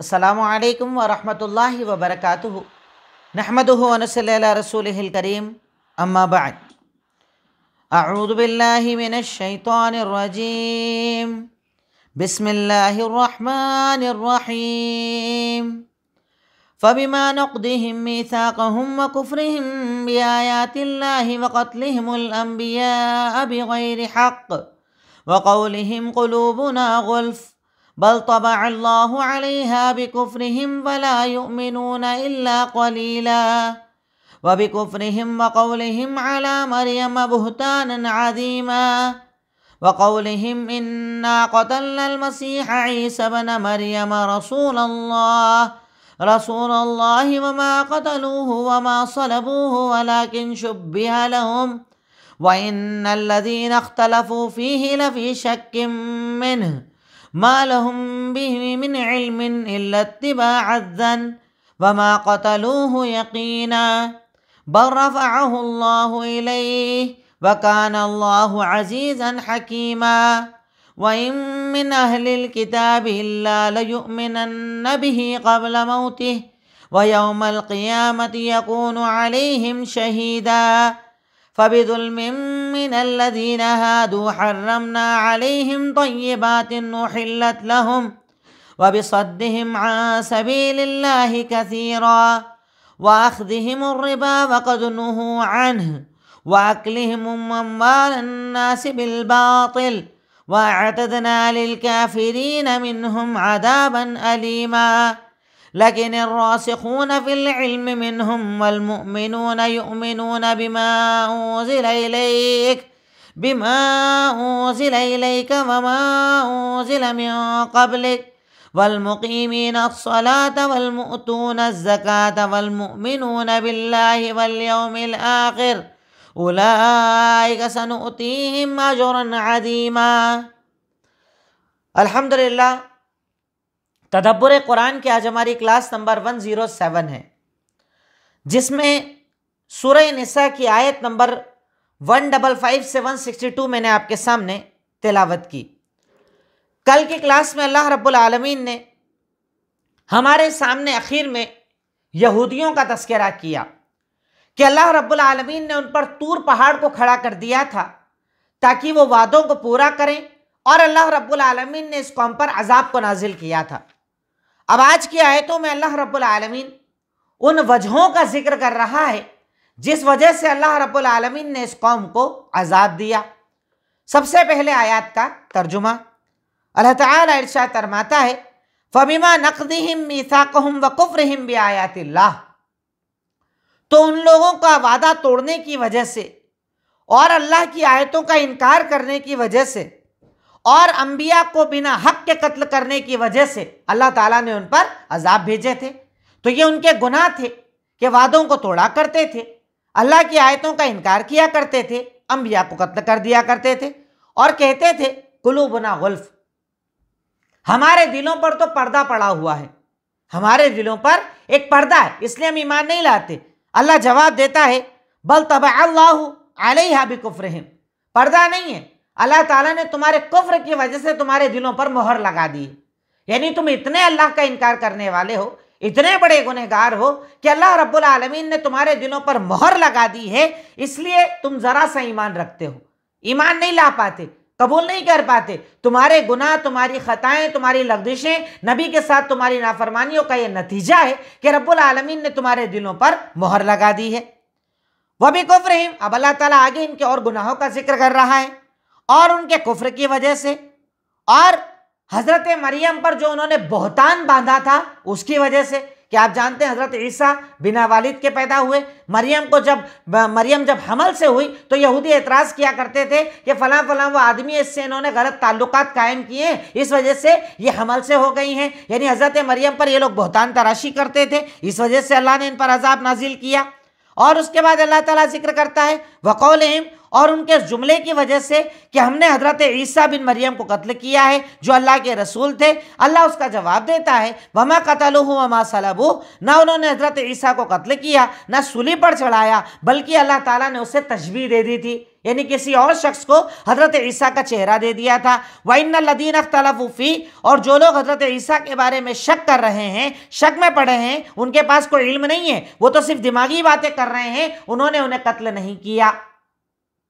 अस्सलामु अलैकुम व रहमतुल्लाहि व बरकातुहु नहमदुहु व नसल्ली अला रसूलिहिल करीम अम्मा बअद अऊज़ु बिल्लाहि मिनश शैतानिर रजीम बिस्मिल्लाहिर रहमानिर रहीम फबिमा नक़दिहिम मीसाक़हुम व कुफ़्रिहिम बिआयातिल्लाहि व क़त्लिहिमुल अंबिया बिग़ैरि हक़्क़ व क़ौलिहिम क़ुलूबुना ग़ुल्फ़ बल तबअल्लाहु अलैहा बिकुफ्रिहिम वला युमिनूना इल्ला क़लीला व बिकुफ्रिहिम व क़ौलिहिम अला मरियम बुहतानन अज़ीमा व क़ौलिहिम इन्ना क़तलनल मसीह ईसा इब्न मरियम रसूलल्लाहि व मा क़तलूहु व मा सलबूहु वलाकिन शुब्बिह लहुम व इन्नल्लज़ीना इख्तलफ़ू फ़ीहि लफ़ी शक्किम मिन्हु मा लहुम बिही मिन इल्मिन इल्ला इत्तिबाअज़्ज़न व मा क़तलूहु यक़ीना बल रफ़अहु अल्लाहु इलैहि व काना अल्लाहु अज़ीज़न हकीमा व इन मिन अहलिल किताबि इल्ला लयुमिनन्न बिही क़ब्ल मौतिहि व यौमल क़ियामति यकूनु अलैहिम शहीदा फ़बिज़ुल्मिन मिनल्लज़ीना हादू हर्रमना अलैहिम तय्यिबातिन उहिल्लत लहुम व बिसद्दिहिम अन सबीलिल्लाहि कसीरा व अख़्ज़िहिमुर रिबा व क़द नुहू अन्हु व अक्लिहिम अम्वालन नासि बिल बातिल व अअतदना लिल काफ़िरीन मिनहुम अज़ाबन अलीमा लेकिन अर्रासिखून फिल इल्म मिनहुम वल मुअमिनून युमिनून बिमा उन्ज़िला इलैक व मा उन्ज़िला मिन क़ब्लिक वल मुक़ीमीन अस्सलात वल मुअतून अज़्ज़कात वल मुमिनून बिल्लाहि वल यौमिल आखिर उलाइका सनुअतीहिम अजरन अज़ीमा। अल्हम्दुलिल्लाह, तदब्बुर कुरान की आज हमारी क्लास नंबर 107 है, जिसमें सूरह निसा की आयत नंबर 155 से 162 मैंने आपके सामने तिलावत की। कल की क्लास में अल्लाह रब्बुल आलमीन ने हमारे सामने आखिर में यहूदियों का तज़किरा किया कि अल्लाह रब्बुल आलमीन ने उन पर तूर पहाड़ को खड़ा कर दिया था ताकि वो वादों को पूरा करें, और अल्लाह रब्बुल आलमीन ने इस कौम पर अजाब को नाजिल किया था। अब आज की आयतों में अल्लाह रब्बुल आलमीन उन वजहों का जिक्र कर रहा है जिस वजह से अल्लाह रब्बुल आलमीन ने इस कौम को अजाब दिया। सबसे पहले आयत का तर्जुमा, अल्लाह ताला इरशाद फरमाता है फबिमा नक़दिहिम मीसाक़हुम व कुफ़्रिहिम बिआयातिल्लाह, तो उन लोगों का वादा तोड़ने की वजह से और अल्लाह की आयतों का इनकार करने की वजह से और अंबिया को बिना हक के कत्ल करने की वजह से अल्लाह ताला ने उन पर अजाब भेजे थे। तो ये उनके गुनाह थे कि वादों को तोड़ा करते थे, अल्लाह की आयतों का इनकार किया करते थे, अंबिया को कत्ल कर दिया करते थे और कहते थे कुलूबुना गुल्फ, हमारे दिलों पर तो पर्दा पड़ा हुआ है, हमारे दिलों पर एक पर्दा है, इसलिए हम ईमान नहीं लाते। अल्लाह जवाब देता है बल तबअल्लाहु अलैहा बिकुफ्रिहिम, पर्दा नहीं है, अल्लाह ताला ने तुम्हारे कुफ्र की वजह से तुम्हारे दिलों पर मोहर लगा दी है। यानी तुम इतने अल्लाह का इनकार करने वाले हो, इतने बड़े गुनहगार हो कि अल्लाह रब्बुल आलमीन ने तुम्हारे दिलों पर मोहर लगा दी है, इसलिए तुम जरा सा ईमान रखते हो, ईमान नहीं ला पाते, कबूल नहीं कर पाते। तुम्हारे गुनाह, तुम्हारी खताएं, तुम्हारी लग़ज़िशें, नबी के साथ तुम्हारी नाफरमानियों का यह नतीजा है कि रब्बुल आलमीन ने तुम्हारे दिलों पर मोहर लगा दी है। वह भी कुफ्रिहिम, अब अल्लाह ताला आगे इनके और गुनाहों का जिक्र कर रहा है और उनके कुफ्र की वजह से और हज़रत मरियम पर जो उन्होंने बहतान बांधा था उसकी वजह से कि आप जानते हैं हज़रत ईसा बिना वालिद के पैदा हुए। मरियम जब हमल से हुई तो यहूदी एतराज़ किया करते थे कि फ़लाँ फ़लाँ वो आदमी, इससे इन्होंने गलत ताल्लुकात कायम किए हैं, इस वजह से ये हमल से हो गई हैं। यानी हज़रत मरियम पर ये लोग बहतान तराशी करते थे, इस वजह से अल्लाह ने इन पर अजाब नाजिल किया। और उसके बाद अल्लाह ताला जिक्र करता है वक़ौलिहिम, और उनके जुमले की वजह से कि हमने हजरत ईसा बिन मरियम को कत्ल किया है जो अल्लाह के रसूल थे, अल्लाह उसका जवाब देता है वमा कतलूहु वमा सलबू, ना उन्होंने हजरत ईसा को कत्ल किया ना सूली पर चढ़ाया, बल्कि अल्लाह ताला ने उसे तशबीह दे दी थी, यानी किसी और शख्स को हजरत ईसा का चेहरा दे दिया था। वइन्नल लदीना इख्तलफू फी, और जो लोग हजरत ईसा के बारे में शक कर रहे हैं, शक में पड़े हैं, उनके पास कोई इल्म नहीं है, वो तो सिर्फ दिमागी बातें कर रहे हैं, उन्होंने उन्हें कत्ल नहीं किया।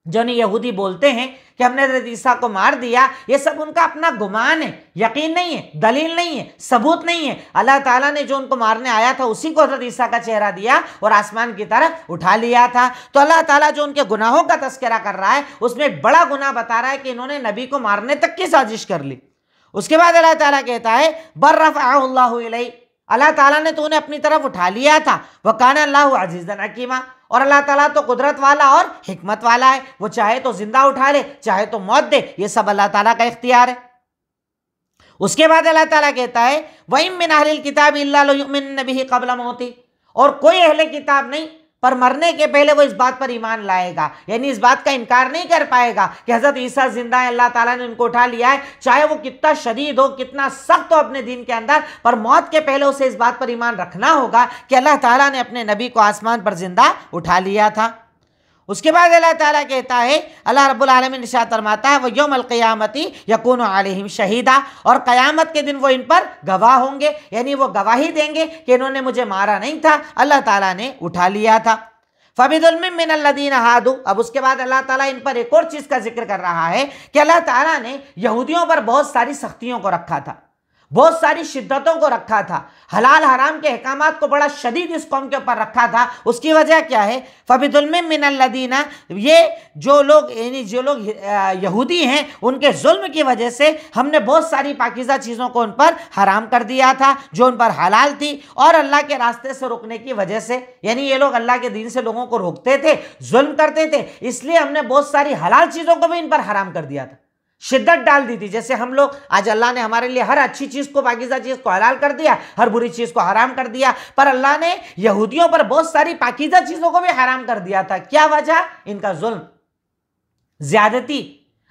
जो यहूदी बोलते हैं कि हमने हजरत ईसा को मार दिया, ये सब उनका अपना गुमान है, यकीन नहीं है, दलील नहीं है, सबूत नहीं है। अल्लाह ताला ने जो उनको मारने आया था उसी को हजरत ईसा का चेहरा दिया और आसमान की तरफ उठा लिया था। तो अल्लाह ताला जो उनके गुनाहों का तस्करा कर रहा है उसमें एक बड़ा गुनाह बता रहा है कि इन्होंने नबी को मारने तक की साजिश कर ली। उसके बाद अल्लाह ताला कहता है बर्रफ़अहुल्लाहु इलैहि, अल्लाह ताला ने तो उन्हें अपनी तरफ उठा लिया था। व काना अल्लाहु अज़ीज़न हकीमा, और अल्लाह ताला तो कुदरत वाला और हिकमत वाला है, वो चाहे तो जिंदा उठा ले, चाहे तो मौत दे, ये सब अल्लाह ताला का इख्तियार है। उसके बाद अल्लाह ताला कहता है वइम मिन अहलिल किताबि इल्ला लयुमिनुन बिही क़ब्ल मौती, और कोई अहले किताब नहीं पर मरने के पहले वो इस बात पर ईमान लाएगा, यानी इस बात का इनकार नहीं कर पाएगा कि हजरत ईसा जिंदा है, अल्लाह ताला ने उनको उठा लिया है, चाहे वो कितना शदीद हो, कितना सख्त हो अपने दीन के अंदर, पर मौत के पहले उसे इस बात पर ईमान रखना होगा कि अल्लाह ताला ने अपने नबी को आसमान पर जिंदा उठा लिया था। उसके बाद अल्लाह ताला कहता है, अल्लाह रब्बुल आलमीन इरशाद फरमाता है व यौमल क़ियामती यकूनु अलैहिम शहीदा, और क़यामत के दिन वो इन पर गवाह होंगे, यानी वो गवाही देंगे कि इन्होंने मुझे मारा नहीं था, अल्लाह ताला ने उठा लिया था। फ़बिज़ुल्मिन मिनल्लज़ीना हादू, अब उसके बाद अल्लाह ताला इन पर एक और चीज़ का जिक्र कर रहा है कि अल्लाह ताला ने यहूदियों पर बहुत सारी सख्तियों को रखा था, बहुत सारी शिद्दतों को रखा था, हलाल हराम के अहकामात को बड़ा शदीद इस कौम के ऊपर रखा था। उसकी वजह क्या है? फ़बिज़ुल्मिन मिनल्लज़ीना, ये जो लोग यानी जो लोग यहूदी हैं उनके जुल्म की वजह से हमने बहुत सारी पाकीज़ा चीज़ों को उन पर हराम कर दिया था जो उन पर हलाल थी, और अल्लाह के रास्ते से रोकने की वजह से, यानी ये लोग अल्लाह के दीन से लोगों को रोकते थे, जुल्म करते थे, इसलिए हमने बहुत सारी हलाल चीज़ों को भी इन पर हराम कर दिया था, शिद्दत डाल दी थी। जैसे हम लोग आज, अल्लाह ने हमारे लिए हर अच्छी चीज़ को, पाकीज़ा चीज़ को हलाल कर दिया, हर बुरी चीज़ को हराम कर दिया, पर अल्लाह ने यहूदियों पर बहुत सारी पाकीज़ा चीज़ों को भी हराम कर दिया था। क्या वजह? इनका जुल्म, ज्यादती,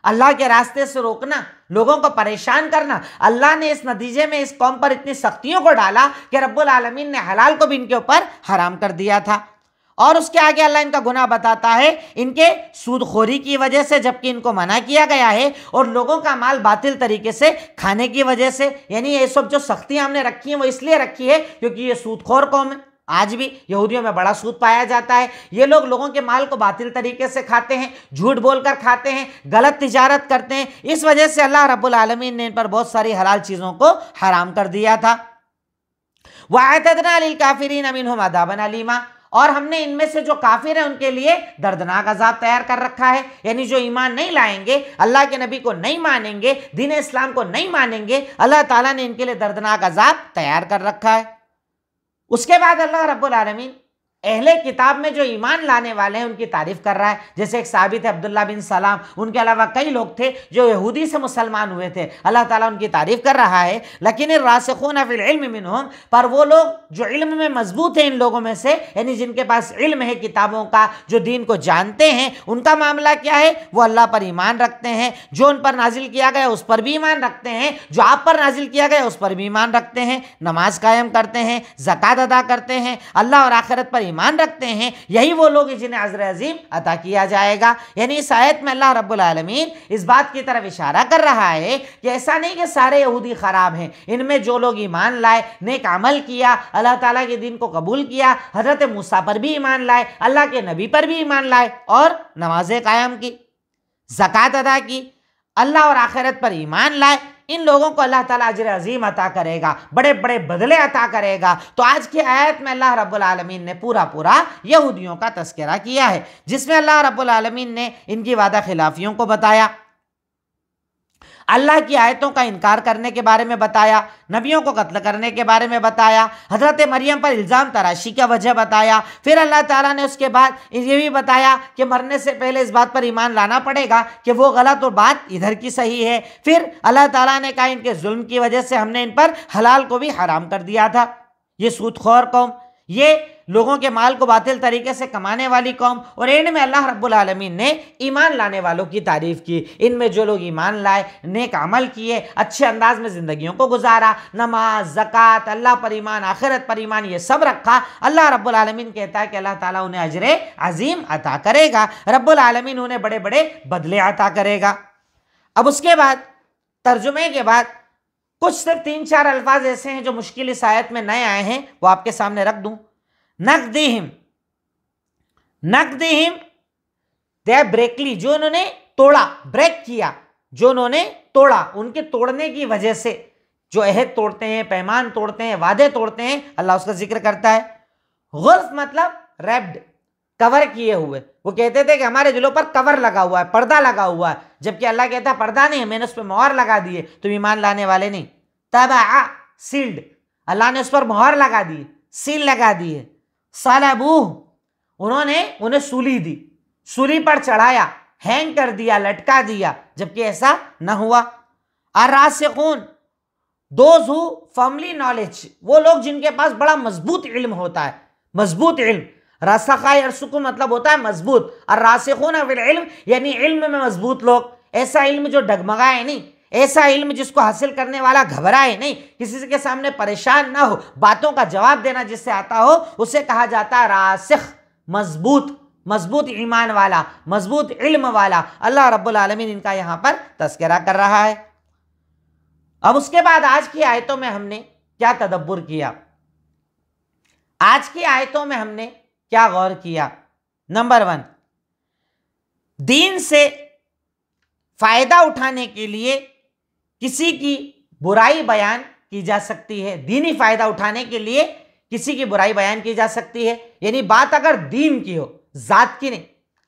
अल्लाह के रास्ते से रोकना, लोगों को परेशान करना। अल्लाह ने इस नतीजे में इस कौम पर इतनी सख्तियों को डाला कि रब्बुल आलमीन ने हलाल को भी इनके ऊपर हराम कर दिया था। और उसके आगे अल्लाह इनका गुनाह बताता है इनके सूदखोरी की वजह से, जबकि इनको मना किया गया है, और लोगों का माल बातिल तरीके से खाने की वजह से। यानी ये सब जो सख्तियां हमने रखी हैं वो इसलिए रखी है क्योंकि ये सूदखोर कौम है। आज भी यहूदियों में बड़ा सूद पाया जाता है। ये लोग लोगों के माल को बातिल तरीके से खाते हैं, झूठ बोलकर खाते हैं, गलत तिजारत करते हैं। इस वजह से अल्लाह रब्बुल आलमीन ने इन पर बहुत सारी हलाल चीज़ों को हराम कर दिया था। वअअतदना लिल काफिरीन मिनहुम अज़ाबन अलीमा, और हमने इनमें से जो काफिर हैं उनके लिए दर्दनाक अजाब तैयार कर रखा है। यानी जो ईमान नहीं लाएंगे, अल्लाह के नबी को नहीं मानेंगे, दीन इस्लाम को नहीं मानेंगे, अल्लाह ताला ने इनके लिए दर्दनाक अजाब तैयार कर रखा है। उसके बाद अल्लाह रब्बुल आलमीन अहले किताब में जो ईमान लाने वाले हैं उनकी तारीफ कर रहा है। जैसे एक साबित है अब्दुल्ला बिन सलाम, उनके अलावा कई लोग थे जो यहूदी से मुसलमान हुए थे, अल्लाह ताला उनकी तारीफ कर रहा है। लेकिन रासिखून फिल इल्म मिनहुम, पर वो लोग जो इल्म में मजबूत हैं इन लोगों में से, यानी जिनके पास इल्म है किताबों का, जो दीन को जानते हैं, उनका मामला क्या है? वो अल्लाह पर ईमान रखते हैं, जो उन पर नाजिल किया गया उस पर भी ईमान रखते हैं, जो आप पर नाजिल किया गया उस पर भी ईमान रखते हैं, नमाज कायम करते हैं, ज़कात अदा करते हैं, अल्लाह और आखिरत पर ईमान रखते हैं। यही वो लोग जिन्हें अज़्र अज़ीम अता किया जाएगा। यानी इस आयत में अल्लाह रब्बुल आलमीन इस बात की तरफ इशारा कर रहा है कि ऐसा नहीं कि सारे यहूदी ख़राब हैं, इनमें जो लोग ईमान लाए, नेक अमल किया, अल्लाह ताला के दीन को कबूल किया, हज़रत मूसा पर भी ईमान लाए, अल्लाह के नबी पर भी ईमान लाए, और नमाज़ें कायम की, ज़कात अदा की, अल्लाह और आखिरत पर ईमान लाए, इन लोगों को अल्लाह ताला अजर अजीम अता करेगा, बड़े बड़े बदले अता करेगा। तो आज की आयत में अल्लाह रब्बुल आलमीन ने पूरा यहूदियों का तस्करा किया है, जिसमें अल्लाह रब्बुल आलमीन ने इनकी वादा खिलाफियों को बताया, अल्लाह की आयतों का इनकार करने के बारे में बताया, नबियों को कत्ल करने के बारे में बताया, हज़रत मरियम पर इल्ज़ाम तराशी का वजह बताया। फिर अल्लाह ताला ने उसके बाद ये भी बताया कि मरने से पहले इस बात पर ईमान लाना पड़ेगा कि वो गलत और बात इधर की सही है। फिर अल्लाह ताला ने कहा इनके जुल्म की वजह से हमने इन पर हलाल को भी हराम कर दिया था। ये सूदखोर कौम, ये लोगों के माल को बातिल तरीके से कमाने वाली कौम, और एंड में अल्लाह रब्बुल आलमीन ने ईमान लाने वालों की तारीफ की। इनमें जो लोग ईमान लाए, नेक अमल किए, अच्छे अंदाज में जिंदगियों को गुजारा, नमाज, ज़कात, अल्लाह पर ईमान, आखिरत पर ईमान, ये सब रखा, अल्लाह रब्बुल आलमीन कहता है कि अल्लाह ताला उन्हें अजरे अजीम अता करेगा, रब्बुल आलमीन उन्हें बड़े बड़े बदले अता करेगा। अब उसके बाद तर्जुमे के बाद कुछ सिर्फ 3-4 अल्फाज ऐसे हैं जो मुश्किल इस आयत में नए आए हैं, वो आपके सामने रख दूं। नकदिहिम, नकदिहिम दे ब्रेकली, जो उन्होंने तोड़ा, ब्रेक किया, जो उन्होंने तोड़ा, उनके तोड़ने की वजह से, जो अहद तोड़ते हैं, पैमान तोड़ते हैं, वादे तोड़ते हैं, अल्लाह उसका जिक्र करता है। गुल्फ मतलब रैप्ड, कवर किए हुए। वो कहते थे कि हमारे दिलों पर कवर लगा हुआ है, पर्दा लगा हुआ है, जबकि अल्लाह कहता है पर्दा नहीं, मैंने उस पर मोहर लगा दी है, तुम ईमान लाने वाले नहीं। तबा सील्ड, अल्लाह ने उस पर मोहर लगा दी, सील लगा दी है। सलबूह, उन्होंने उन्हें सूली दी, सूली पर चढ़ाया, हैंग कर दिया, लटका दिया, जबकि ऐसा न हुआ। अर्रासिखून, दोज हु फर्मली नॉलेज, वो लोग जिनके पास बड़ा मजबूत इल्म होता है, मजबूत इल्म। रसखा यरसुकु मतलब होता है मजबूत, और रासिखून फिल इल्म यानी इल्म में मजबूत लोग। ऐसा इल्म जो डगमगाए नहीं, ऐसा इल्म जिसको हासिल करने वाला घबराए नहीं, किसी के सामने परेशान ना हो, बातों का जवाब देना जिससे आता हो, उसे कहा जाता है रासिख, मजबूत, मजबूत ईमान वाला, मजबूत इल्म वाला। अल्लाह रब्बुल आलमीन इनका यहां पर तस्करा कर रहा है। अब उसके बाद आज की आयतों में हमने क्या तदब्बुर किया, आज की आयतों में हमने क्या गौर किया। नंबर 1, दीन से फायदा उठाने के लिए किसी की बुराई बयान की जा सकती है, दीनी फायदा उठाने के लिए किसी की बुराई बयान की जा सकती है। यानी बात अगर दीन की हो, जात की नहीं।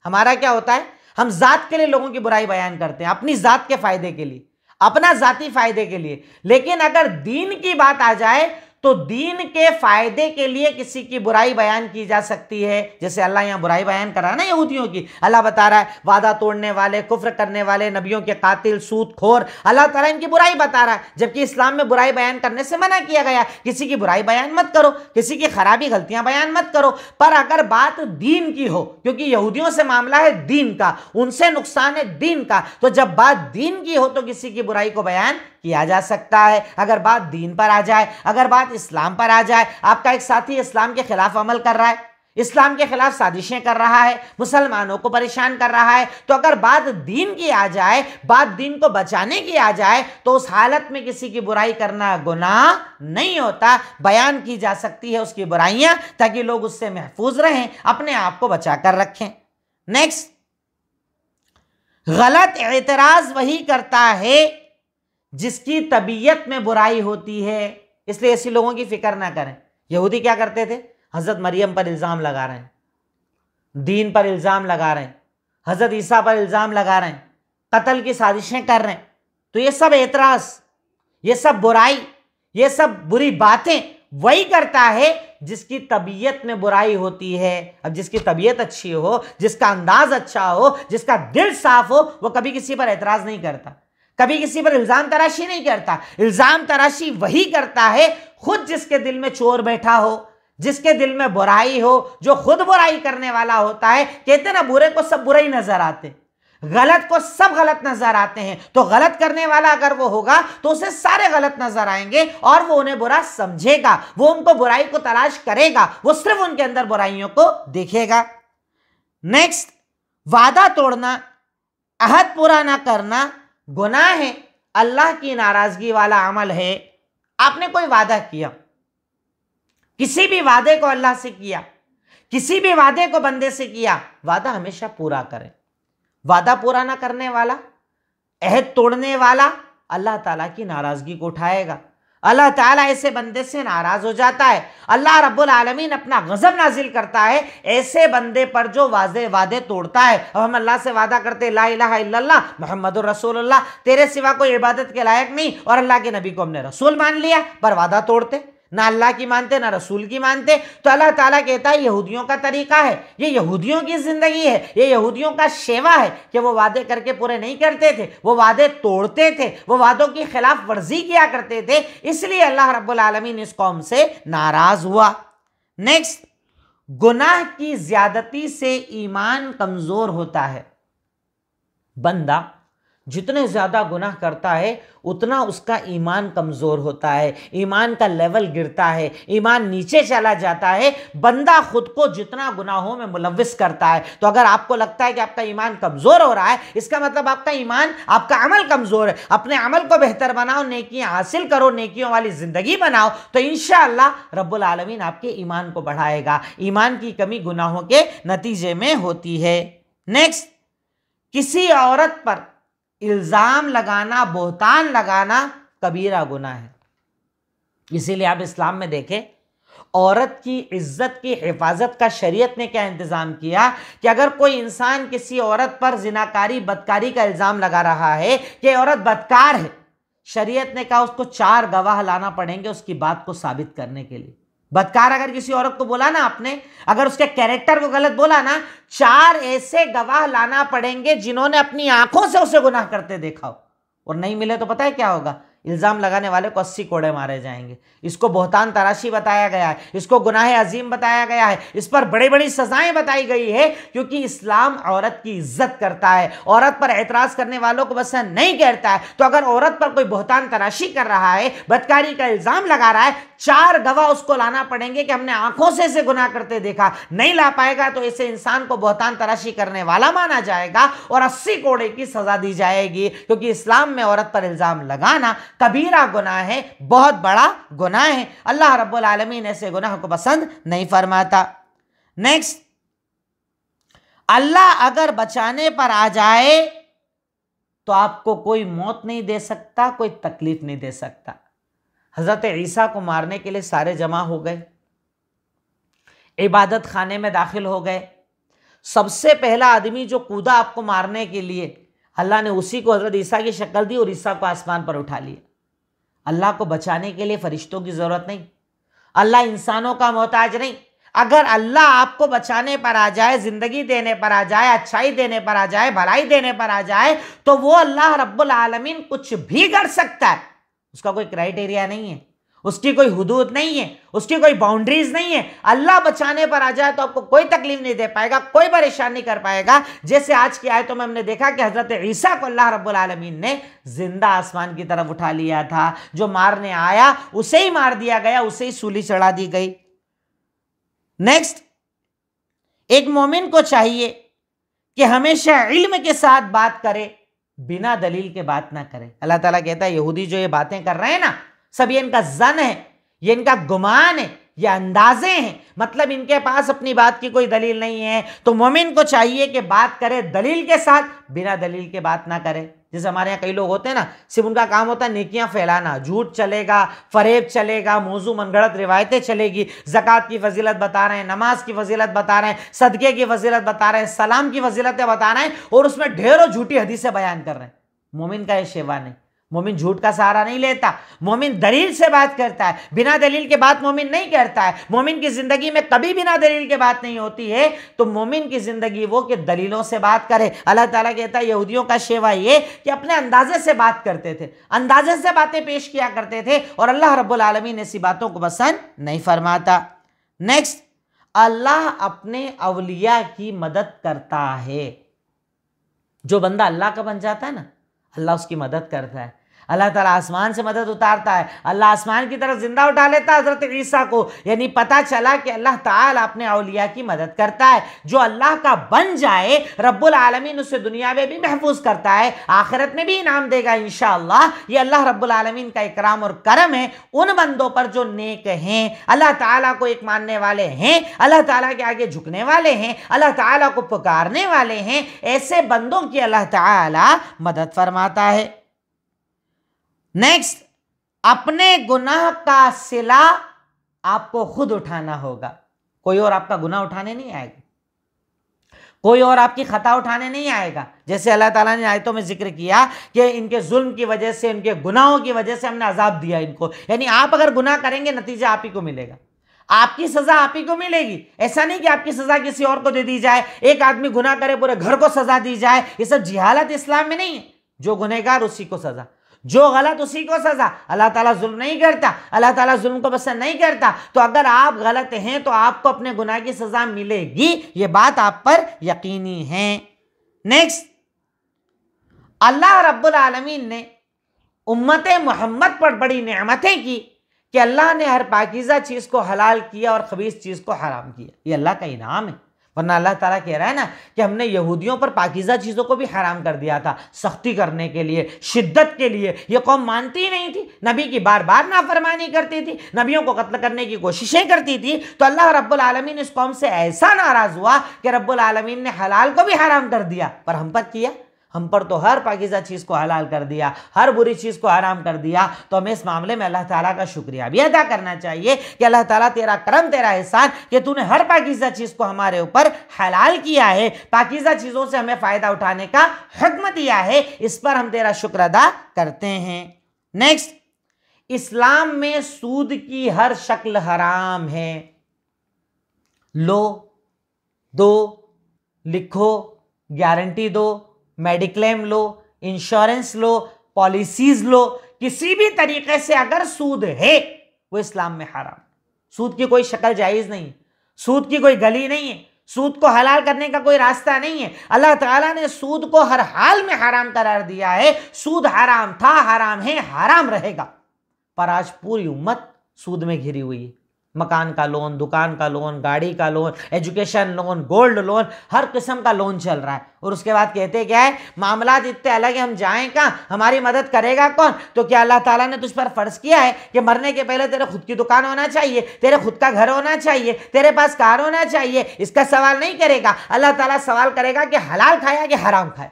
हमारा क्या होता है, हम जात के लिए लोगों की बुराई बयान करते हैं, अपनी जात के फायदे के लिए, अपना जाती फायदे के लिए। लेकिन अगर दीन की बात आ जाए तो दीन के फायदे के लिए किसी की बुराई बयान की जा सकती है। जैसे अल्लाह यहां बुराई बयान कर रहा है ना यहूदियों की, अल्लाह बता रहा है वादा तोड़ने वाले, कुफ्र करने वाले, नबियों के कातिल, सूदखोर, अल्लाह ताला इनकी बुराई बता रहा है। जबकि इस्लाम में बुराई बयान करने से मना किया गया, किसी की बुराई बयान मत करो, किसी की खराबी गलतियां बयान मत करो। पर अगर बात दीन की हो, क्योंकि यहूदियों से मामला है दीन का, उनसे नुकसान है दीन का, तो जब बात दीन की हो तो किसी की बुराई को बयान किया जा सकता है। अगर बात दीन पर आ जाए, अगर बात इस्लाम पर आ जाए, आपका एक साथी इस्लाम के खिलाफ अमल कर रहा है, इस्लाम के खिलाफ साजिशें कर रहा है, मुसलमानों को परेशान कर रहा है, तो अगर बात दीन की आ जाए, बात दीन को बचाने की आ जाए, तो उस हालत में किसी की बुराई करना गुनाह नहीं होता, बयान की जा सकती है उसकी बुराइयां, ताकि लोग उससे महफूज रहें, अपने आप को बचा कर रखें। नेक्स्ट, गलत एतराज वही करता है जिसकी तबीयत में बुराई होती है, इसलिए ऐसे लोगों की फिक्र ना करें। यहूदी क्या करते थे, हजरत मरियम पर इल्जाम लगा रहे हैं, दीन पर इल्जाम लगा रहे हैं, हजरत ईसा पर इल्जाम लगा रहे हैं, कत्ल की साजिशें कर रहे हैं। तो ये सब एतराज, ये सब बुराई, ये सब बुरी बातें वही करता है जिसकी तबीयत में बुराई होती है। अब जिसकी तबीयत अच्छी हो, जिसका अंदाज अच्छा हो, जिसका दिल साफ हो, वो कभी किसी पर एतराज नहीं करता, कभी किसी पर इल्जाम तराशी नहीं करता। इल्जाम तराशी वही करता है खुद जिसके दिल में चोर बैठा हो, जिसके दिल में बुराई हो, जो खुद बुराई करने वाला होता है। कहते ना बुरे को सब बुरे ही नजर आते, गलत को सब गलत नजर आते हैं। तो गलत करने वाला अगर वो होगा तो उसे सारे गलत नजर आएंगे और वो उन्हें बुरा समझेगा, वो उनको बुराई को तलाश करेगा, वो सिर्फ उनके अंदर बुराइयों को देखेगा। नेक्स्ट, वादा तोड़ना, अहद पूरा ना करना गुनाह है, अल्लाह की नाराजगी वाला अमल है। आपने कोई वादा किया, किसी भी वादे को अल्लाह से किया, किसी भी वादे को बंदे से किया, वादा हमेशा पूरा करें। वादा पूरा ना करने वाला, अहद तोड़ने वाला अल्लाह ताला की नाराजगी को उठाएगा, अल्लाह ताला ऐसे बंदे से नाराज हो जाता है। अल्लाह रब्बुल आलमीन अपना गजब नाजिल करता है ऐसे बंदे पर जो वादे तोड़ता है। अब हम अल्लाह से वादा करते ला इलाहा इल्लल्लाह मुहम्मदुर रसूलुल्लाह, तेरे सिवा कोई इबादत के लायक नहीं, और अल्लाह के नबी को हमने रसूल मान लिया, पर वादा तोड़ते, ना अल्लाह की मानते ना रसूल की मानते। तो अल्लाह ताला कहता है यहूदियों का तरीका है, ये यहूदियों की जिंदगी है, ये यहूदियों का शेवा है कि वो वादे करके पूरे नहीं करते थे, वो वादे तोड़ते थे, वो वादों की खिलाफ वर्जी किया करते थे। इसलिए अल्लाह रब्बुल आलमीन इस कौम से नाराज हुआ। नेक्स्ट, गुनाह की ज्यादती से ईमान कमजोर होता है। बंदा जितने ज्यादा गुनाह करता है उतना उसका ईमान कमजोर होता है, ईमान का लेवल गिरता है, ईमान नीचे चला जाता है। बंदा खुद को जितना गुनाहों में मुलव्विस करता है। तो अगर आपको लगता है कि आपका ईमान कमजोर हो रहा है, इसका मतलब आपका ईमान, आपका अमल कमजोर है। अपने अमल को बेहतर बनाओ, नेकियां हासिल करो, नेकियों वाली जिंदगी बनाओ, तो इंशाअल्लाह रब्बुल आलमीन आपके ईमान को बढ़ाएगा। ईमान की कमी गुनाहों के नतीजे में होती है। नेक्स्ट, किसी औरत पर इल्जाम लगाना, बोहतान लगाना कबीरा गुनाह है। इसीलिए आप इस्लाम में देखें, औरत की इज्जत की हिफाजत का शरीयत ने क्या इंतजाम किया कि अगर कोई इंसान किसी औरत पर जिनाकारी, बदकारी का इल्जाम लगा रहा है कि औरत बदकार है, शरीयत ने कहा उसको 4 गवाह लाना पड़ेंगे उसकी बात को साबित करने के लिए। बदकार अगर किसी औरत को बोला ना आपने, अगर उसके कैरेक्टर को गलत बोला ना, 4 ऐसे गवाह लाना पड़ेंगे जिन्होंने अपनी आंखों से उसे गुनाह करते देखा हो। और नहीं मिले तो पता है क्या होगा? इल्जाम लगाने वाले को 80 कोड़े मारे जाएंगे। इसको बोहतान तराशी बताया गया है, इसको गुनाह अजीम बताया गया है, इस पर बड़ी बड़ी सजाएं बताई गई है, क्योंकि इस्लाम औरत की इज्जत करता है, औरत पर एतराज करने वालों को पसंद नहीं करता है। तो अगर औरत पर कोई बोहतान तराशी कर रहा है, बदकारी का इल्जाम लगा रहा है, 4 गवाह उसको लाना पड़ेंगे कि हमने आंखों से इसे गुनाह करते देखा। नहीं ला पाएगा तो ऐसे इंसान को बोहतान तराशी करने वाला माना जाएगा और 80 कोड़े की सजा दी जाएगी, क्योंकि इस्लाम में औरत पर इल्जाम लगाना कबीरा गुनाह है, बहुत बड़ा गुनाह है। अल्लाह रब्बुल आलमीन ऐसे गुनाह को पसंद नहीं फरमाता। नेक्स्ट, अल्लाह अगर बचाने पर आ जाए तो आपको कोई मौत नहीं दे सकता, कोई तकलीफ नहीं दे सकता। हजरत ईसा को मारने के लिए सारे जमा हो गए, इबादत खाने में दाखिल हो गए। सबसे पहला आदमी जो कूदा आपको मारने के लिए, अल्लाह ने उसी को हजरत ईसा की शक्ल दी और ईसा को आसमान पर उठा लिया। अल्लाह को बचाने के लिए फरिश्तों की जरूरत नहीं, अल्लाह इंसानों का मोहताज नहीं। अगर अल्लाह आपको बचाने पर आ जाए, जिंदगी देने पर आ जाए, अच्छाई देने पर आ जाए, भलाई देने पर आ जाए, तो वो अल्लाह रब्बुल आलमीन कुछ भी कर सकता है। उसका कोई क्राइटेरिया नहीं है, उसकी कोई हुदूद नहीं है, उसकी कोई बाउंड्रीज नहीं है। अल्लाह बचाने पर आ जाए तो आपको कोई तकलीफ नहीं दे पाएगा, कोई परेशान नहीं कर पाएगा। जैसे आज की आयतों में हमने देखा कि हजरत ईसा को अल्लाह रब्बुल आलमीन ने जिंदा आसमान की तरफ उठा लिया था। जो मारने आया उसे ही मार दिया गया, उसे ही सूली चढ़ा दी गई। नेक्स्ट, एक मोमिन को चाहिए कि हमेशा इल्म के साथ बात करे, बिना दलील के बात ना करे। अल्लाह ताला कहता है यहूदी जो ये बातें कर रहे हैं ना, सब ये इनका जन है, ये इनका गुमान है, ये अंदाजे हैं, मतलब इनके पास अपनी बात की कोई दलील नहीं है। तो मोमिन को चाहिए कि बात करे दलील के साथ, बिना दलील के बात ना करे। जैसे हमारे यहाँ कई लोग होते हैं ना, सिर्फ उनका काम होता है नेकियां फैलाना, झूठ चलेगा, फरेब चलेगा, मौजू मनगढ़ंत रिवायतें चलेगी, ज़कात की फजीलत बता रहे हैं, नमाज की फजीलत बता रहे हैं, सदके की फजीलत बता रहे हैं, सलाम की फजीलतें बता रहे हैं, और उसमें ढेरों झूठी हदीसें बयान कर रहे हैं। मोमिन का ये शेवा नहीं, मोमिन झूठ का सहारा नहीं लेता, मोमिन दलील से बात करता है। बिना दलील के बात मोमिन नहीं करता है। मोमिन की जिंदगी में कभी बिना दलील के बात नहीं होती है। तो मोमिन की जिंदगी वो कि दलीलों से बात करे। अल्लाह ताला कहता है यहूदियों का शेवा ये कि अपने अंदाजे से बात करते थे, अंदाजे से बातें पेश किया करते थे, और अल्लाह रब्बुल आलमीन ऐसी बातों को पसंद नहीं फरमाता। नेक्स्ट, अल्लाह अपने अवलिया की मदद करता है। जो बंदा अल्लाह का बन जाता है ना, अल्लाह उसकी मदद करता है। अल्लाह ताला आसमान से मदद उतारता है, अल्लाह आसमान की तरफ जिंदा उठा लेता है हजरत ईसा को। यानी पता चला कि अल्लाह ताला अपने औलिया की मदद करता है। जो अल्लाह का बन जाए, रब्बुल आलमीन उसे दुनिया में भी महफूज करता है, आखिरत में भी इनाम देगा इंशाअल्लाह। ये अल्लाह रब्बुल आलमीन का इकराम और करम है उन बंदों पर जो नेक हैं, अल्लाह ताला को एक मानने वाले हैं, अल्लाह ताला के आगे झुकने वाले हैं, अल्लाह ताला को पुकारने वाले हैं। ऐसे बंदों की अल्लाह ताला मदद फरमाता है। नेक्स्ट, अपने गुनाह का सिला आपको खुद उठाना होगा। कोई और आपका गुनाह उठाने नहीं आएगा, कोई और आपकी खता उठाने नहीं आएगा। जैसे अल्लाह ताला ने आयतों में जिक्र किया कि इनके जुल्म की वजह से, इनके गुनाहों की वजह से हमने अजाब दिया इनको। यानी आप अगर गुनाह करेंगे, नतीजा आप ही को मिलेगा, आपकी सजा आप ही को मिलेगी। ऐसा नहीं कि आपकी सजा किसी और को दे दी जाए, एक आदमी गुनाह करे पूरे घर को सजा दी जाए। ये सब जिहालत इस्लाम में नहीं है। जो गुनहगार उसी को सजा, जो गलत उसी को सजा। अल्लाह ताला जुल्म नहीं करता, अल्लाह ताला जुल्म को पसंद नहीं करता। तो अगर आप गलत हैं तो आपको अपने गुनाह की सजा मिलेगी, ये बात आप पर यकीनी है। नेक्स्ट, अल्लाह रब्बुल आलमीन ने उम्मत मोहम्मद पर बड़ी नेमतें की कि अल्लाह ने हर पाकीज़ा चीज़ को हलाल किया और खबीस चीज़ को हराम किया। ये अल्लाह का इनाम है। वरना अल्लाह ताला कह रहा है ना कि हमने यहूदियों पर पाकीज़ा चीज़ों को भी हराम कर दिया था, सख्ती करने के लिए, शिद्दत के लिए। ये कौम मानती ही नहीं थी, नबी की बार बार नाफरमानी करती थी, नबियों को कत्ल करने की कोशिशें करती थी। तो अल्लाह रब्बुल आलमीन इस कौम से ऐसा नाराज़ हुआ कि रब्बुल आलमीन ने हलाल को भी हराम कर दिया, पर हम पर किया। हम पर तो हर पाकीज़ा चीज़ को हलाल कर दिया, हर बुरी चीज़ को हराम कर दिया। तो हमें इस मामले में अल्लाह ताला का शुक्रिया भी अदा करना चाहिए कि अल्लाह ताला तेरा करम, तेरा एहसान कि तूने हर पाकीज़ा चीज़ को हमारे ऊपर हलाल किया है, पाकीज़ा चीज़ों से हमें फ़ायदा उठाने का हुक्म दिया है। इस पर हम तेरा शुक्र अदा करते हैं। नेक्स्ट, इस्लाम में सूद की हर शक्ल हराम है। लो, दो, लिखो, गारंटी दो, मेडिक्लेम लो, इंश्योरेंस लो, पॉलिसीज लो, किसी भी तरीके से अगर सूद है वो इस्लाम में हराम। सूद की कोई शक्ल जायज नहीं है, सूद की कोई गली नहीं है, सूद को हलाल करने का कोई रास्ता नहीं है। अल्लाह ताला ने सूद को हर हाल में हराम करार दिया है। सूद हराम था, हराम है, हराम रहेगा। पर आज पूरी उम्मत सूद में घिरी हुई है। मकान का लोन, दुकान का लोन, गाड़ी का loan, education loan, gold loan, हर किस्म का लोन चल रहा है। और उसके बाद कहते क्या है, मामला इतने अलग है, हम जाएं कहाँ, हमारी मदद करेगा कौन? तो क्या अल्लाह ताला ने तुझ पर फर्ज किया है कि मरने के पहले तेरे खुद की दुकान होना चाहिए, तेरे खुद का घर होना चाहिए, तेरे पास कार होना चाहिए? इसका सवाल नहीं करेगा। अल्लाह ताला सवाल करेगा कि हलाल खाया कि हराम खाया।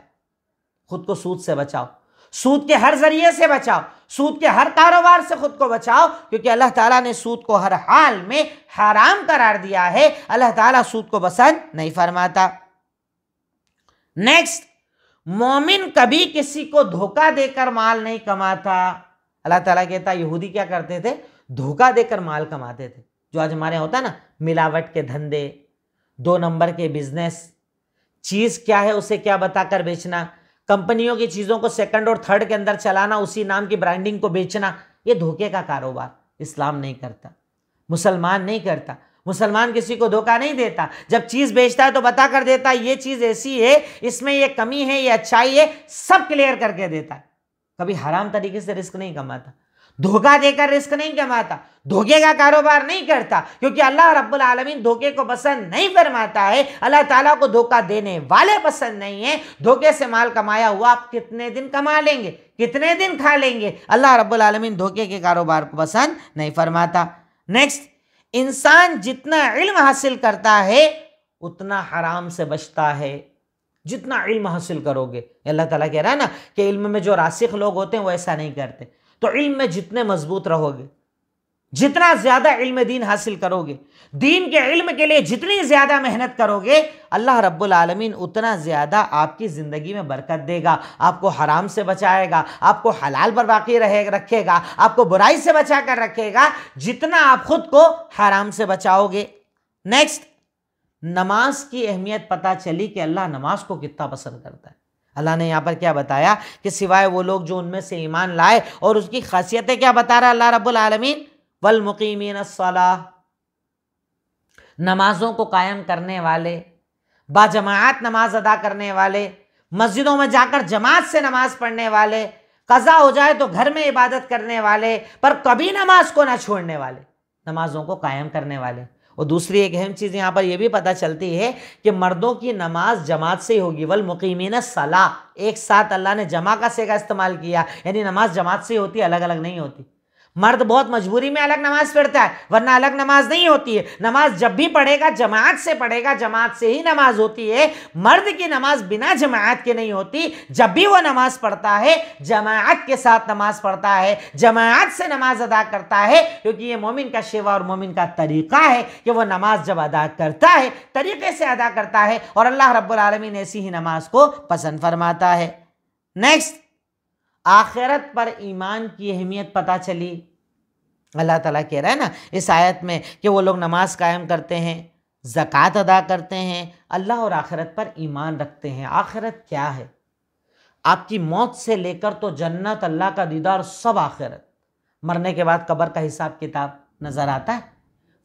खुद को सूद से बचाओ, सूद के हर जरिए से बचाओ, सूद के हर कारोबार से खुद को बचाओ, क्योंकि अल्लाह ताला ने सूद को हर हाल में हराम करार दिया है। अल्लाह ताला सूद को पसंद नहीं फरमाता। नेक्स्ट, मोमिन कभी किसी को धोखा देकर माल नहीं कमाता। अल्लाह ताला कहता, यहूदी क्या करते थे? धोखा देकर माल कमाते थे। जो आज हमारे यहाँ होता है ना, मिलावट के धंधे, 2 नंबर के बिजनेस, चीज क्या है उसे क्या बताकर बेचना, कंपनियों की चीजों को सेकंड और थर्ड के अंदर चलाना, उसी नाम की ब्रांडिंग को बेचना, ये धोखे का कारोबार इस्लाम नहीं करता, मुसलमान नहीं करता। मुसलमान किसी को धोखा नहीं देता। जब चीज बेचता है तो बता कर देता है ये चीज ऐसी है, इसमें ये कमी है, ये अच्छाई है, सब क्लियर करके देता है। कभी हराम तरीके से रिस्क नहीं कमाता, धोखा देकर रिस्क नहीं कमाता, धोखे का कारोबार नहीं करता, क्योंकि अल्लाह रब्बुल आलमीन धोखे को पसंद नहीं फरमाता है। अल्लाह ताला को धोखा देने वाले पसंद नहीं है। धोखे से माल कमाया हुआ आप कितने दिन कमा लेंगे, कितने दिन खा लेंगे? अल्लाह रब्बुल आलमीन धोखे के कारोबार को पसंद नहीं फरमाता। नेक्स्ट, इंसान जितना इल्म हासिल करता है उतना हराम से बचता है। जितना इल्म हासिल करोगे, अल्लाह ताला कह रहा है ना कि इल्म में जो रासिख लोग होते हैं वो ऐसा नहीं करते। तो इल्म में जितने मजबूत रहोगे, जितना ज्यादा इल्म दीन हासिल करोगे, दीन के इल्म के लिए जितनी ज्यादा मेहनत करोगे, अल्लाह रब्बुल आलमीन उतना ज्यादा आपकी जिंदगी में बरकत देगा, आपको हराम से बचाएगा, आपको हलाल पर बाकी रखेगा, आपको बुराई से बचा कर रखेगा, जितना आप खुद को हराम से बचाओगे। नेक्स्ट, नमाज की अहमियत पता चली कि अल्लाह नमाज को कितना पसंद करता है। अल्लाह ने यहाँ पर क्या बताया कि सिवाय वो लोग जो उनमें से ईमान लाए, और उसकी खासियतें क्या बता रहा है अल्लाह रब्बुल आलमीन? वल मुकीमीन अस्सलाह, नमाजों को कायम करने वाले, बाजमात नमाज अदा करने वाले, मस्जिदों में जाकर जमात से नमाज पढ़ने वाले, कज़ा हो जाए तो घर में इबादत करने वाले, पर कभी नमाज को ना छोड़ने वाले, नमाजों को कायम करने वाले। और दूसरी एक अहम चीज़ यहाँ पर यह भी पता चलती है कि मर्दों की नमाज जमात से ही होगी। वल मुकीमीन सलाह, एक साथ अल्लाह ने जमा का सेगा इस्तेमाल किया, यानी नमाज जमात से ही होती है, अलग अलग नहीं होती। मर्द बहुत मजबूरी में अलग नमाज पढ़ता है, वरना अलग नमाज नहीं होती है। नमाज जब भी पढ़ेगा जमात से पढ़ेगा, जमात से ही नमाज होती है। मर्द की नमाज बिना जमात के नहीं होती। जब भी वो नमाज पढ़ता है जमात के साथ नमाज पढ़ता है, जमात से नमाज अदा करता है, क्योंकि ये मोमिन का शेवा और मोमिन का तरीका है कि वो नमाज जब अदा करता है तरीके से अदा करता है, और अल्लाह रब्बुल आलमीन ऐसी ही नमाज को पसंद फरमाता है। नेक्स्ट, आखिरत पर ईमान की अहमियत पता चली। अल्लाह ताला कह रहा है ना इस आयत में कि वो लोग नमाज कायम करते हैं, ज़कात अदा करते हैं, अल्लाह और आखिरत पर ईमान रखते हैं। आखिरत क्या है? आपकी मौत से लेकर तो जन्नत, अल्लाह का दीदार, सब आखिरत। मरने के बाद कब्र का हिसाब किताब नजर आता है,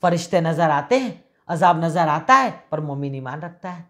फरिश्ते नजर आते हैं, अजाब नजर आता है, पर मोमिन ईमान रखता है।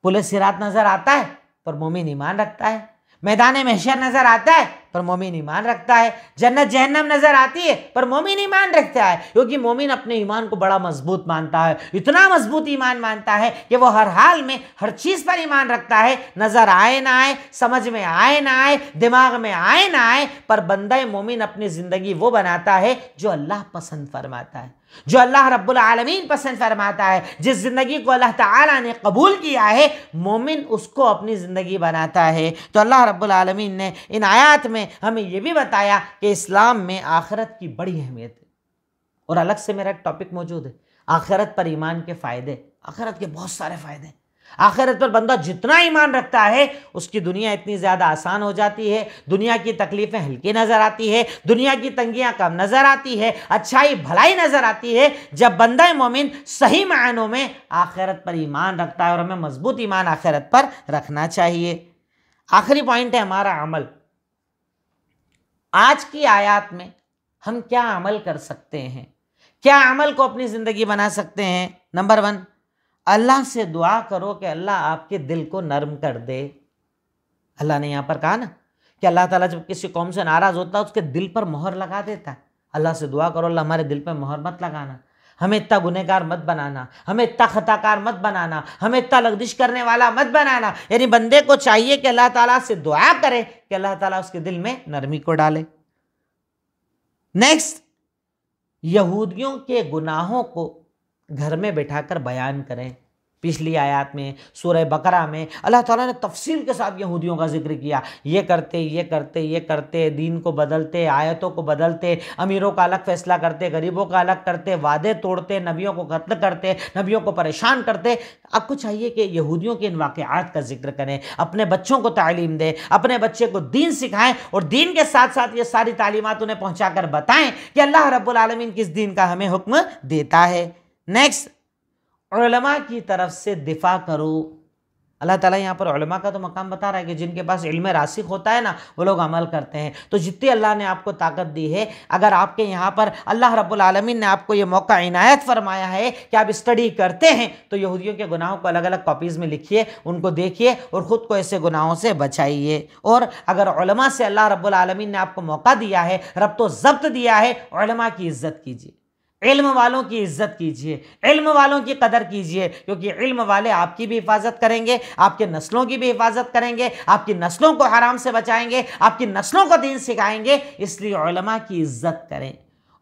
पुल सिरात नजर आता है, पर मोमिन ईमान रखता है। मैदान महशर नजर आता है, पर मोमिन ईमान रखता है। जन्नत जहन्नम नजर आती है, पर मोमिन ईमान रखता है, क्योंकि मोमिन अपने ईमान को बड़ा मजबूत मानता है। इतना मजबूत ईमान मानता है कि वो हर हाल में हर चीज पर ईमान रखता है। नजर आए ना आए, समझ में आए ना आए, दिमाग में आए ना आए, पर बंदा मोमिन अपनी जिंदगी वो बनाता है जो अल्लाह पसंद फरमाता है, जो अल्लाह रब्बुल आलमीन पसंद फरमाता है। जिस जिंदगी को अल्लाह ताला ने कबूल किया है, मोमिन उसको अपनी जिंदगी बनाता है। तो अल्लाह रब्बुल आलमीन ने इन आयात में हमें यह भी बताया कि इस्लाम में आखिरत की बड़ी अहमियत है। और अलग से मेरा एक टॉपिक मौजूद है, आखिरत पर ईमान के फायदे। आखिरत के बहुत सारे फायदे। आखिरत पर बंदा जितना ईमान रखता है, उसकी दुनिया इतनी ज्यादा आसान हो जाती है, दुनिया की तकलीफें हल्की नजर आती है, दुनिया की तंगियां कम नजर आती है, अच्छाई भलाई नजर आती है, जब बंदा मोमिन सही मायनों में आखिरत पर ईमान रखता है। और हमें मजबूत ईमान आखिरत पर रखना चाहिए। आखिरी पॉइंट है हमारा अमल। आज की आयत में हम क्या अमल कर सकते हैं, क्या अमल को अपनी जिंदगी बना सकते हैं। नंबर 1, अल्लाह से दुआ करो कि अल्लाह आपके दिल को नर्म कर दे। अल्लाह ने यहाँ पर कहा ना कि अल्लाह ताला जब किसी कौम से नाराज होता है, उसके दिल पर मोहर लगा देता है। अल्लाह से दुआ करो, अल्लाह हमारे दिल पर मोहर मत लगाना, हमें इतना गुनहगार मत बनाना, हमें इतना खताकार मत बनाना, हमें इतना लगदिश करने वाला मत बनाना। यानी बंदे को चाहिए कि अल्लाह ताला से दुआ करे कि अल्लाह ताला उसके दिल में नरमी को डाले। नेक्स्ट, यहूदियों के गुनाहों को घर में बैठाकर बयान करें। पिछली आयत में सूरह बकरा में अल्लाह ताला ने तफसील के साथ यहूदियों का जिक्र किया। ये करते ये करते ये करते, दीन को बदलते, आयतों को बदलते, अमीरों का अलग फैसला करते, गरीबों का अलग करते, वादे तोड़ते, नबियों को कत्ल करते, नबियों को परेशान करते। आपको चाहिए कि यहूदियों के इन वाक़यात का जिक्र करें, अपने बच्चों को तालीम दें, अपने बच्चे को दीन सिखाएं, और दीन के साथ साथ ये सारी तालीमात उन्हें पहुँचा कर बताएं कि अल्लाह रब्बुल आलमीन किस दीन का हमें हुक्म देता है। नेक्स्ट, उलमा की तरफ से दिफा करो। अल्लाह ताला यहाँ पर उलमा का तो मकाम बता रहा है कि जिनके पास इल्म रासिख होता है ना, वो लोग अमल करते हैं। तो जितनी अल्लाह ने आपको ताकत दी है, अगर आपके यहाँ पर अल्लाह रब्बुल आलमीन ने आपको ये मौका इनायत फरमाया है कि आप स्टडी करते हैं, तो यहूदियों के गुनाहों को अलग अलग कॉपीज़ में लिखिए, उनको देखिए और ख़ुद को ऐसे गुनाहों से बचाइए। और अगर उलमा से अल्लाह रब्बुल आलमीन ने आपको मौका दिया है, रब्तो ज़ब्त दिया है, उलमा की इज़्ज़त कीजिए, इल्म वालों की इज्जत कीजिए, इल्म वालों की कदर कीजिए, क्योंकि इल्म वाले आपकी भी हिफाजत करेंगे, आपके नस्लों की भी हिफाजत करेंगे, आपकी नस्लों को हराम से बचाएंगे, आपकी नस्लों को दीन सिखाएंगे। इसलिए उलमा की इज्जत करें,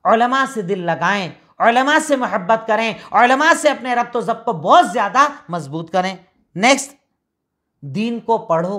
उलमा से दिल लगाएं, उलमा से मोहब्बत करें, उलमा से अपने रब्तो ज़ब्त को बहुत ज़्यादा मजबूत करें। नेक्स्ट, दीन को पढ़ो,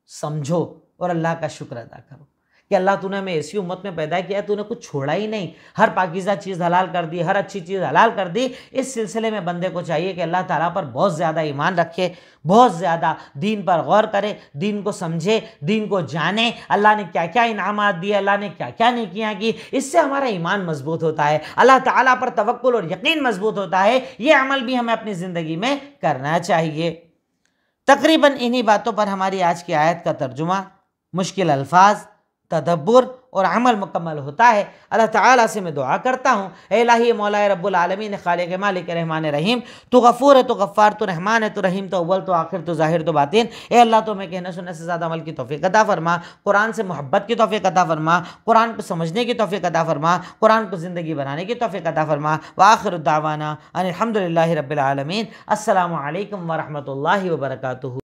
समझो और अल्लाह का शुक्र अदा करो कि अल्लाह तूने हमें ऐसी उम्मत में पैदा किया, तूने कुछ छोड़ा ही नहीं, हर पाकीज़ा चीज़ हलाल कर दी, हर अच्छी चीज़ हलाल कर दी। इस सिलसिले में बंदे को चाहिए कि अल्लाह ताला पर बहुत ज़्यादा ईमान रखे, बहुत ज़्यादा दीन पर गौर करे, दीन को समझे, दीन को जाने, अल्लाह ने क्या क्या इनामात दिए, अल्लाह ने क्या क्या नेकियां की। इससे हमारा ईमान मजबूत होता है, अल्लाह ताला पर तवक्कुल और यकीन मजबूत होता है। ये अमल भी हमें अपनी ज़िंदगी में करना चाहिए। तकरीबन इन्हीं बातों पर हमारी आज की आयत का तर्जुमा, मुश्किल अल्फाज, तदब्बुर और अमल मुकम्मल होता है। अल्लाह ताला से मैं दुआ करता हूँ, ए इलाही मौला रब्बुल आलमीन खालिक मालिक रहमान रहीम, तो गफ़ूर है, तो गफ़्फ़ार, तो रहमान है, तो रहीम, तो अव्वल, तो आखिर, तो ज़ाहिर, तो बातिन। ए अल्लाह, तो मैं कहने सुनने से ज़्यादा अमल की तौफ़ीक़ अता फरमा, कुरान से मोहब्बत की तौफ़ीक़ अता फरमा, कुरान को समझने की तौफ़ीक़ अता फरमा, कुरान को ज़िंदगी बनाने की तौफ़ीक़ अता फरमा। व आखिरु दावाना अनिल हम्दुलिल्लाहि रब्बिल आलमीन। अस्सलामु अलैकुम व रहमतुल्लाहि व बरकातुहू।